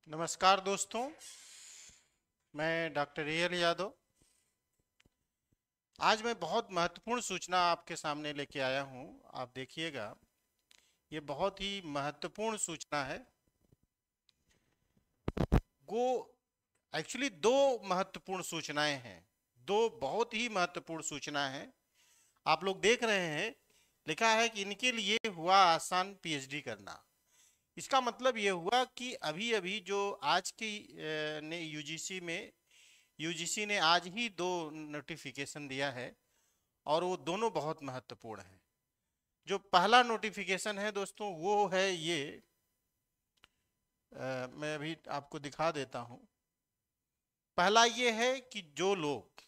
नमस्कार दोस्तों, मैं डॉक्टर एल यादव। आज मैं बहुत महत्वपूर्ण सूचना आपके सामने लेके आया हूं। आप देखिएगा, ये बहुत ही महत्वपूर्ण सूचना है। वो एक्चुअली दो महत्वपूर्ण सूचनाएं हैं, दो बहुत ही महत्वपूर्ण सूचना है। आप लोग देख रहे हैं, लिखा है कि इनके लिए हुआ आसान पीएचडी करना। इसका मतलब ये हुआ कि अभी अभी जो आज की ने यूजीसी ने आज ही दो नोटिफिकेशन दिया है और वो दोनों बहुत महत्वपूर्ण हैं। जो पहला नोटिफिकेशन है दोस्तों, वो है ये, मैं अभी आपको दिखा देता हूं। पहला ये है कि जो लोग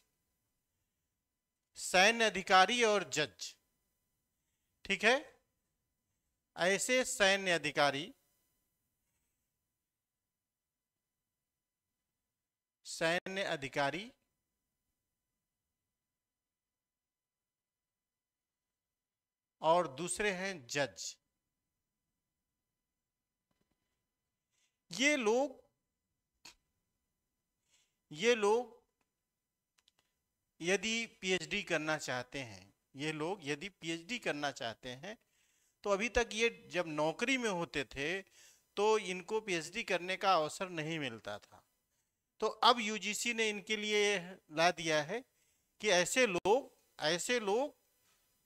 सैन्य अधिकारी और जज, ठीक है, ऐसे सैन्य अधिकारी और दूसरे हैं जज। ये लोग यदि पीएचडी करना चाहते हैं, ये लोग यदि पीएचडी करना चाहते हैं, तो अभी तक ये जब नौकरी में होते थे तो इनको पीएचडी करने का अवसर नहीं मिलता था। तो अब यूजीसी ने इनके लिए ला दिया है कि ऐसे लोग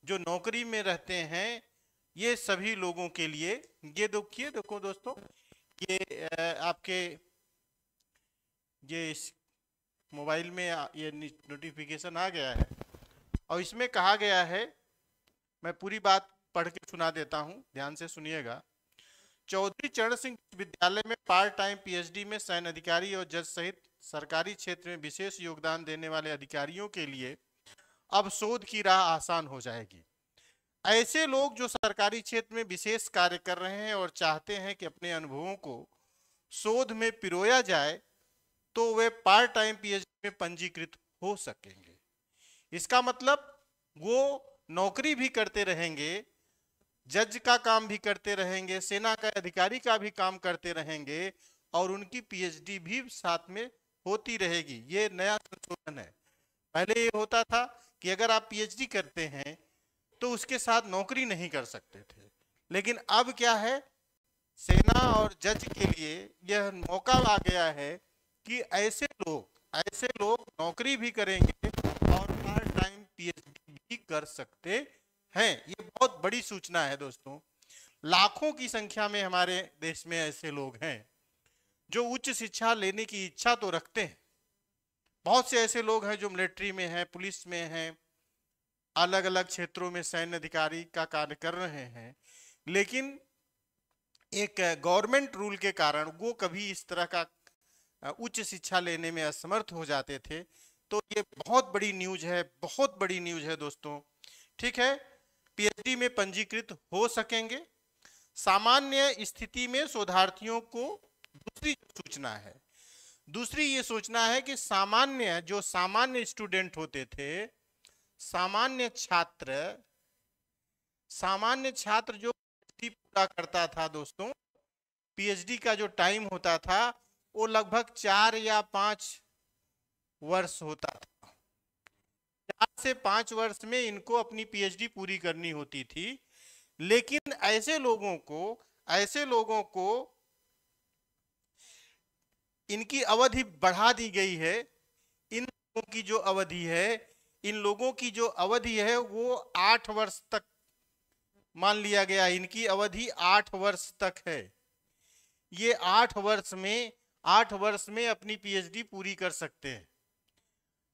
जो नौकरी में रहते हैं, ये सभी लोगों के लिए, ये देखो दोस्तों, ये आपके ये इस मोबाइल में ये नोटिफिकेशन आ गया है और इसमें कहा गया है, मैं पूरी बात पढ़ के सुना देता हूं, ध्यान से सुनिएगा। चौधरी चरण सिंह विद्यालय में पार्ट टाइम पीएचडी में सैन्य अधिकारी और जज सहित सरकारी क्षेत्र में विशेष योगदान देने वाले अधिकारियों के लिए अब शोध की राह आसान हो जाएगी। ऐसे लोग जो सरकारी क्षेत्र में विशेष कार्य कर रहे हैं और चाहते हैं कि अपने अनुभवों को शोध में पिरोया जाए, तो वे पार्ट टाइम पीएचडी में पंजीकृत हो सकेंगे। इसका मतलब वो नौकरी भी करते रहेंगे, जज का काम भी करते रहेंगे, सेना का अधिकारी का भी काम करते रहेंगे और उनकी पीएचडी भी साथ में होती रहेगी। ये नया संशोधन है। पहले ये होता था कि अगर आप पीएचडी करते हैं तो उसके साथ नौकरी नहीं कर सकते थे, लेकिन अब क्या है, सेना और जज के लिए यह मौका आ गया है कि ऐसे लोग नौकरी भी करेंगे और पार्ट टाइम पीएचडी भी कर सकते हैं। ये बहुत बड़ी सूचना है दोस्तों। लाखों की संख्या में हमारे देश में ऐसे लोग हैं जो उच्च शिक्षा लेने की इच्छा तो रखते हैं। बहुत से ऐसे लोग हैं जो मिलिट्री में हैं, पुलिस में हैं, अलग अलग क्षेत्रों में सैन्य अधिकारी का कार्य कर रहे हैं, लेकिन एक गवर्नमेंट रूल के कारण वो कभी इस तरह का उच्च शिक्षा लेने में असमर्थ हो जाते थे। तो ये बहुत बड़ी न्यूज है, बहुत बड़ी न्यूज है दोस्तों। ठीक है, पीएचडी में पंजीकृत हो सकेंगे। सामान्य स्थिति में शोधार्थियों को दूसरी ये सूचना है कि सामान्य स्टूडेंट होते थे, सामान्य छात्र जो पीएचडी पूरा करता था दोस्तों, पीएचडी का जो टाइम होता था वो लगभग 4 या 5 वर्ष होता था। 4 से 5 वर्ष में इनको अपनी पीएचडी पूरी करनी होती थी। लेकिन ऐसे लोगों को इनकी अवधि बढ़ा दी गई है। इन लोगों की जो अवधि है वो 8 वर्ष तक मान लिया गया। इनकी अवधि 8 वर्ष तक है। ये 8 वर्ष में अपनी पीएचडी पूरी कर सकते हैं।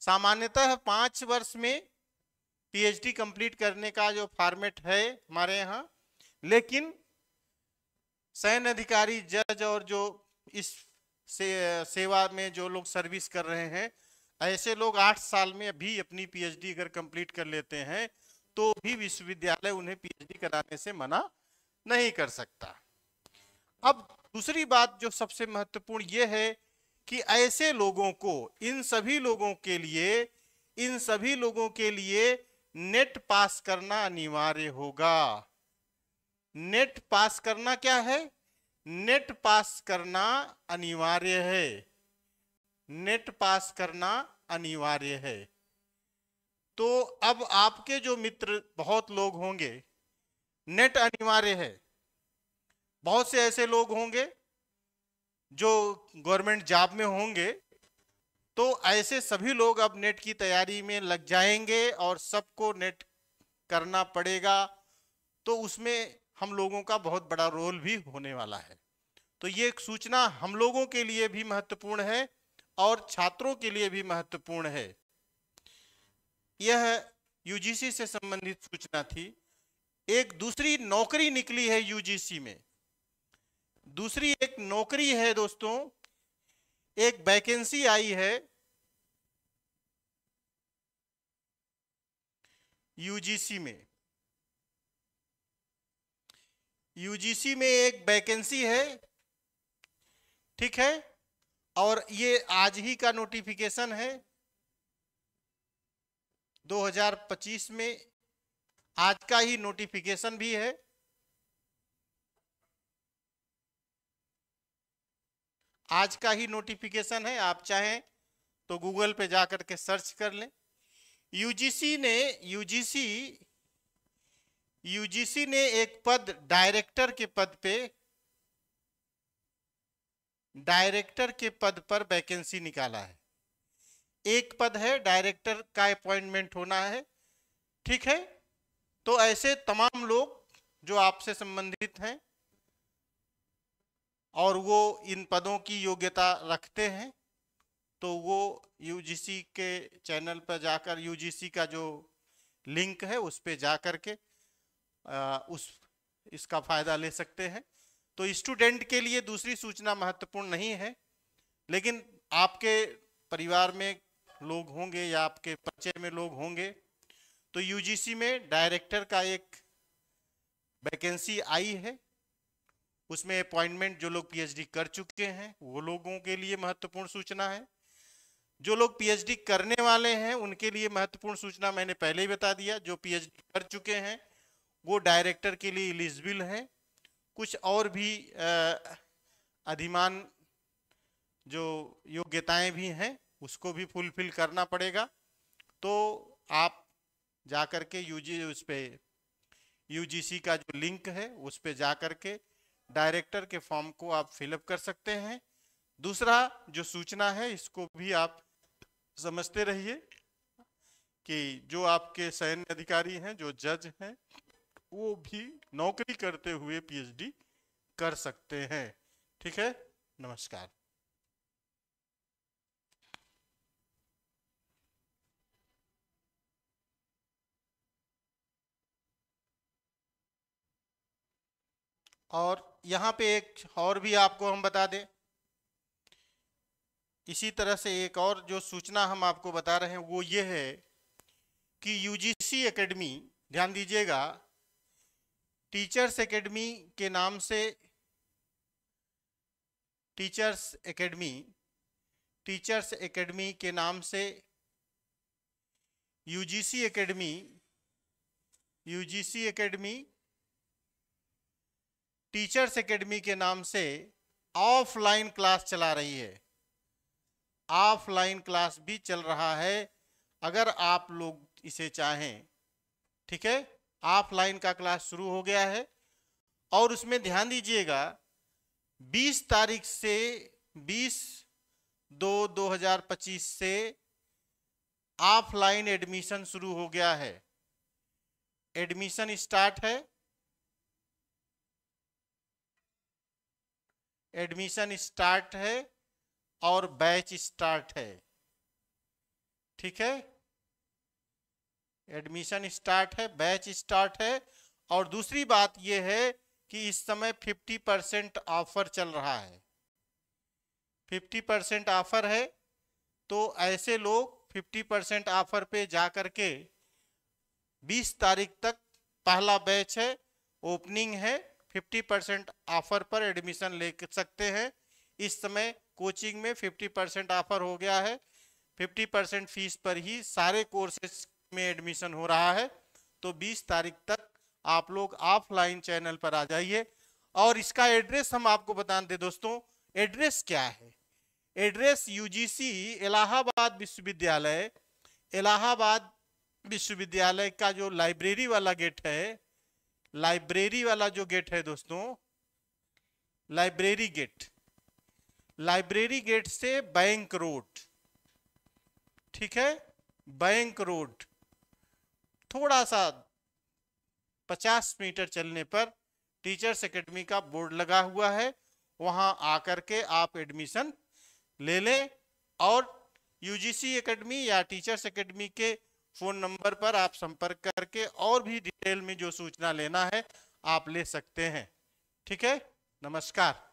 सामान्यतः 5 वर्ष में पीएचडी कंप्लीट करने का जो फॉर्मेट है हमारे यहाँ, लेकिन सैन्य अधिकारी, जज और जो इस सेवा में जो लोग सर्विस कर रहे हैं, ऐसे लोग 8 साल में भी अपनी पीएचडी अगर कंप्लीट कर लेते हैं तो भी विश्वविद्यालय उन्हें पीएचडी कराने से मना नहीं कर सकता। अब दूसरी बात जो सबसे महत्वपूर्ण ये है कि ऐसे लोगों को, इन सभी लोगों के लिए नेट पास करना अनिवार्य होगा। नेट पास करना क्या है? नेट पास करना अनिवार्य है। नेट पास करना अनिवार्य है। तो अब आपके जो मित्र बहुत लोग होंगे, नेट अनिवार्य है। बहुत से ऐसे लोग होंगे जो गवर्नमेंट जॉब में होंगे, तो ऐसे सभी लोग अब नेट की तैयारी में लग जाएंगे और सबको नेट करना पड़ेगा। तो उसमें हम लोगों का बहुत बड़ा रोल भी होने वाला है। तो ये एक सूचना हम लोगों के लिए भी महत्वपूर्ण है और छात्रों के लिए भी महत्वपूर्ण है। यह यूजीसी से संबंधित सूचना थी। एक दूसरी नौकरी निकली है यूजीसी में। दूसरी एक नौकरी है दोस्तों, एक वैकेंसी आई है यूजीसी में। यूजीसी में एक वैकेंसी है, ठीक है, और ये आज ही का नोटिफिकेशन है 2025 में, आज का ही नोटिफिकेशन भी है। आज का ही नोटिफिकेशन है, आप चाहें तो गूगल पे जा कर के सर्च कर लें। यूजीसी ने एक पद डायरेक्टर के पद पर वैकेंसी निकाला है। एक पद है, डायरेक्टर का अपॉइंटमेंट होना है, ठीक है। तो ऐसे तमाम लोग जो आपसे संबंधित हैं और वो इन पदों की योग्यता रखते हैं, तो वो यूजीसी के चैनल पर जाकर, यूजीसी का जो लिंक है उस पर जा कर के इसका फायदा ले सकते हैं। तो स्टूडेंट के लिए दूसरी सूचना महत्वपूर्ण नहीं है, लेकिन आपके परिवार में लोग होंगे या आपके परिचय में लोग होंगे, तो यूजीसी में डायरेक्टर का एक वैकेंसी आई है। उसमें अपॉइंटमेंट जो लोग पीएचडी कर चुके हैं वो लोगों के लिए महत्वपूर्ण सूचना है। जो लोग पीएचडी करने वाले हैं उनके लिए महत्वपूर्ण सूचना मैंने पहले ही बता दिया। जो पीएचडी कर चुके हैं वो डायरेक्टर के लिए एलिजिबल हैं। कुछ और भी अधिमान जो योग्यताएं भी हैं उसको भी फुलफिल करना पड़ेगा। तो आप जाकर के उस पे यूजीसी का जो लिंक है उस पे जाकर के डायरेक्टर के फॉर्म को आप फिलअप कर सकते हैं। दूसरा जो सूचना है इसको भी आप समझते रहिए कि जो आपके सैन्य अधिकारी हैं, जो जज हैं, वो भी नौकरी करते हुए पीएचडी कर सकते हैं। ठीक है, नमस्कार। और यहाँ पे एक और भी आपको हम बता दें, इसी तरह से एक और जो सूचना हम आपको बता रहे हैं वो ये है कि यूजीसी एकेडमी, ध्यान दीजिएगा, टीचर्स एकेडमी के नाम से, टीचर्स एकेडमी के नाम से यूजीसी एकेडमी टीचर्स एकेडमी के नाम से ऑफलाइन क्लास चला रही है। ऑफलाइन क्लास भी चल रहा है अगर आप लोग इसे चाहें। ठीक है, ऑफलाइन का क्लास शुरू हो गया है और उसमें ध्यान दीजिएगा 20 तारीख से 20/2/2025 से ऑफलाइन एडमिशन शुरू हो गया है। एडमिशन स्टार्ट है, एडमिशन स्टार्ट है और बैच स्टार्ट है। ठीक है, एडमिशन स्टार्ट है, बैच स्टार्ट है। और दूसरी बात यह है कि इस समय 50% ऑफर चल रहा है। 50% ऑफर है, तो ऐसे लोग 50% ऑफर पे जा कर के 20 तारीख तक पहला बैच है, ओपनिंग है, 50% ऑफर पर एडमिशन ले सकते हैं। इस समय कोचिंग में 50% ऑफर हो गया है, 50% फीस पर ही सारे कोर्सेज में एडमिशन हो रहा है। तो 20 तारीख तक आप लोग ऑफलाइन चैनल पर आ जाइए और इसका एड्रेस हम आपको बता दें दोस्तों, एड्रेस क्या है। एड्रेस यूजीसी इलाहाबाद विश्वविद्यालय, इलाहाबाद विश्वविद्यालय का जो लाइब्रेरी वाला गेट है, लाइब्रेरी वाला जो गेट है दोस्तों, लाइब्रेरी गेट, लाइब्रेरी गेट से बैंक रोड, ठीक है, बैंक रोड थोड़ा सा 50 मीटर चलने पर टीचर्स एकेडमी का बोर्ड लगा हुआ है, वहां आकर के आप एडमिशन ले लें। और यूजीसी एकेडमी या टीचर्स एकेडमी के फोन नंबर पर आप संपर्क करके और भी डिटेल में जो सूचना लेना है आप ले सकते हैं। ठीक है, नमस्कार।